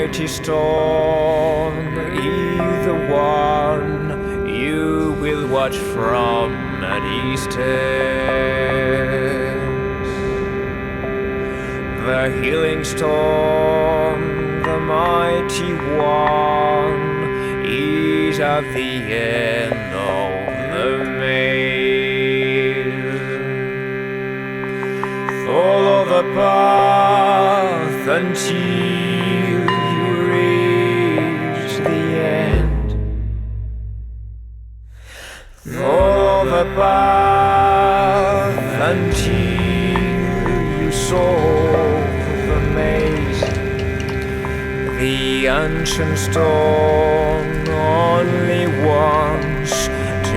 mighty storm, either one you will watch from a distance. The healing storm, the mighty one, is at the end of the maze. Follow the path until you reach the end. Follow the path until you solve the maze. The ancient stone on